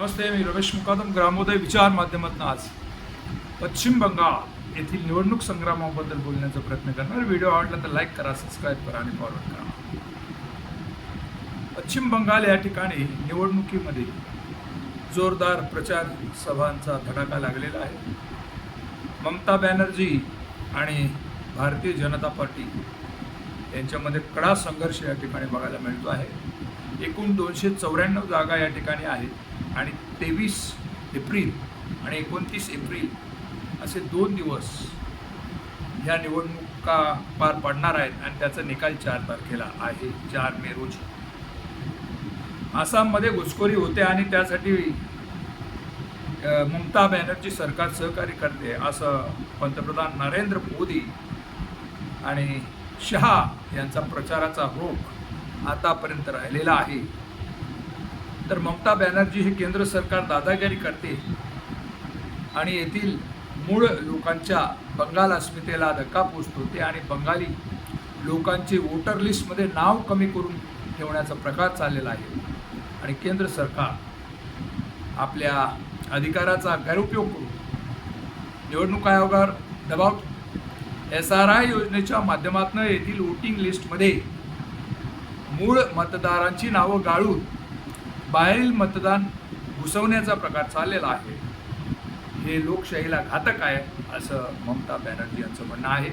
नमस्ते, मी रमेश मुकादम ग्रामोदय विचार माध्यमातून आज पश्चिम बंगाल येथील निवडणूक संग्रामाबद्दल बोलण्याचा प्रयत्न करणार. व्हिडिओ आवडला तर लाईक करा, सबस्क्राईब करा आणि फॉरवर्ड करा. पश्चिम बंगाल या ठिकाणी निवडणुकीमध्ये जोरदार प्रचार सभांचा धडाका लागलेला आहे. ममता बॅनर्जी आणि भारतीय जनता पार्टी यांच्यामध्ये कडा संघर्ष या ठिकाणी बघायला मिळतो आहे. एकूण 294 जागा या ठिकाणी आहेत आणि 23 एप्रिल आणि 29 एप्रिल असे 2 दिवस ह्या निवडणुका पार पडणार आहेत आणि त्याचा निकाल 4 तारखेला आहे, 4 मे रोजी. आसाममध्ये घुसखोरी होते आणि त्यासाठी ममता बॅनर्जी सरकार सहकार्य करते असं पंतप्रधान नरेंद्र मोदी आणि शहा यांचा प्रचाराचा रोख आतापर्यंत राहिलेला आहे. तर ममता बॅनर्जी हे केंद्र सरकार दादागिरी करते आणि येथील मूळ लोकांच्या बंगाल अस्मितेला धक्का पोचवते आणि बंगाली लोकांचे वोटर लिस्टमध्ये नाव कमी करून ठेवण्याचा प्रकार चाललेला आहे. आणि केंद्र सरकार आपल्या अधिकाराचा गैरउपयोग करून निवडणूक आयोगावर दबाव SRI योजनेच्या माध्यमातून येथील वोटिंग लिस्टमध्ये मूळ मतदारांची नावं गाळून बाहेरील मतदान घुसवण्याचा प्रकार चाललेला आहे. हे लोकशाहीला घातक आहे असं ममता बॅनर्जी यांचं म्हणणं आहे.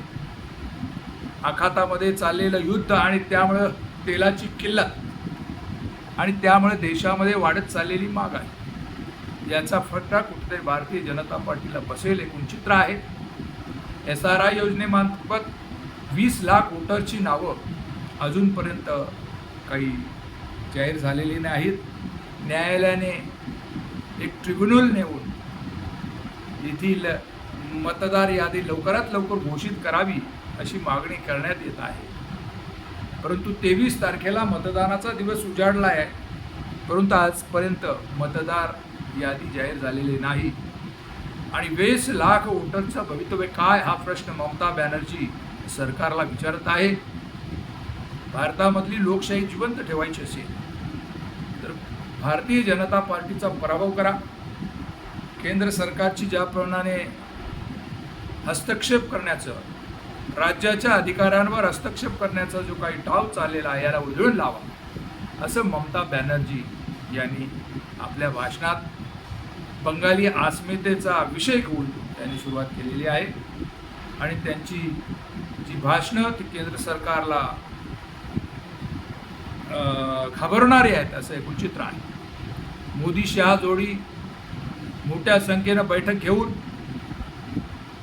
आखातामध्ये चाललेलं युद्ध आणि त्यामुळं तेलाची किल्लत आणि त्यामुळे देशामध्ये वाढत चाललेली महागाई याचा फटका कुठेतरी भारतीय जनता पार्टीला बसेल एकूण चित्र आहे. SRI योजनेमार्फत 20 लाख वोटरची नावं अजूनपर्यंत काही जाहीर झालेली नाहीत. न्यायालयाने एक ट्रिब्युनल नेऊन येथील मतदार यादी लवकरात लवकर घोषित करावी अशी मागणी करण्यात येत आहे. परंतु 23 तारखेला मतदानाचा दिवस उजाडला आहे, परंतु आजपर्यंत मतदार यादी जाहीर झालेली नाही. आणि 20 लाख वोटरचं भवितव्य काय हा प्रश्न ममता बॅनर्जी सरकारला विचारत आहे. भारतामधली लोकशाही जिवंत ठेवायची असेल तर भारतीय जनता पार्टीचा पराभव करा. केंद्र सरकारची ज्याप्रमाणे हस्तक्षेप करण्याचं, राज्याच्या अधिकारांवर हस्तक्षेप करण्याचा जो काही डाव चाललेला आहे याला उधळून लावा असं ममता बॅनर्जी यांनी आपल्या भाषणात बंगाली अस्मितेचा विषय घेऊन त्यांनी सुरुवात केलेली आहे. आणि त्यांची जी भाषणं ती केंद्र सरकारला घाबरणारी आहेत असं एकूण चित्र आहे. मोदी शहा जोडी मोठ्या संख्येनं बैठक घेऊन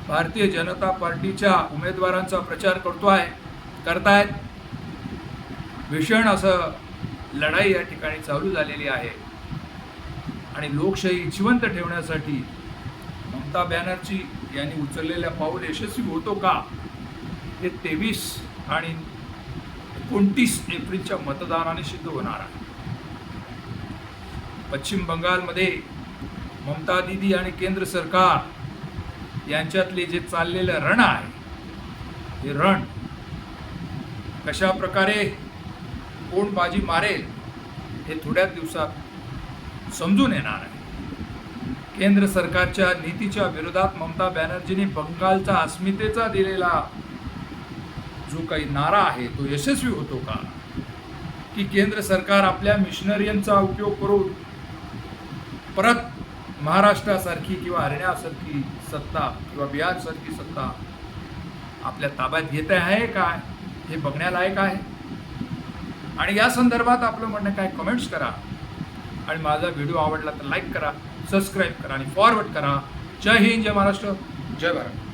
भारतीय जनता पार्टीच्या उमेदवारांचा प्रचार करतायत. भीषण असं लढाई या ठिकाणी चालू झालेली आहे. आणि लोकशाही जिवंत ठेवण्यासाठी ममता बॅनर्जी यांनी उचललेल्या पाऊल यशस्वी होतो का हे 23 आणि 29 एप्रिलच्या मतदानाने सिद्ध होणार आहे. पश्चिम बंगालमध्ये ममता दीदी आणि केंद्र सरकार यांच्यातले जे चाललेलं रण आहे हे रण कशा प्रकारे कोण बाजी मारेल हे थोड्याच दिवसात समजून येणार आहे. केंद्र सरकारच्या नीतीच्या विरोधात ममता बॅनर्जींनी बंगालचा अस्मितेचा दिलेला जो काही नारा आहे तो यशस्वी होतो का, की केंद्र सरकार आपल्या मिशनरियनचा उपयोग करून परत महाराष्ट्रासारखी किंवा हरियाणासारखी सत्ता किंवा बिहारसारखी सत्ता आपल्या ताब्यात घेत आहे काय हे बघण्यालायक आहे. आणि या संदर्भात आपलं म्हणणं काय कमेंट्स करा आणि माझा व्हिडिओ आवडला तर लाईक करा, सबस्क्राईब करा आणि फॉरवर्ड करा. जय हिंद, जय महाराष्ट्र, जय भारत.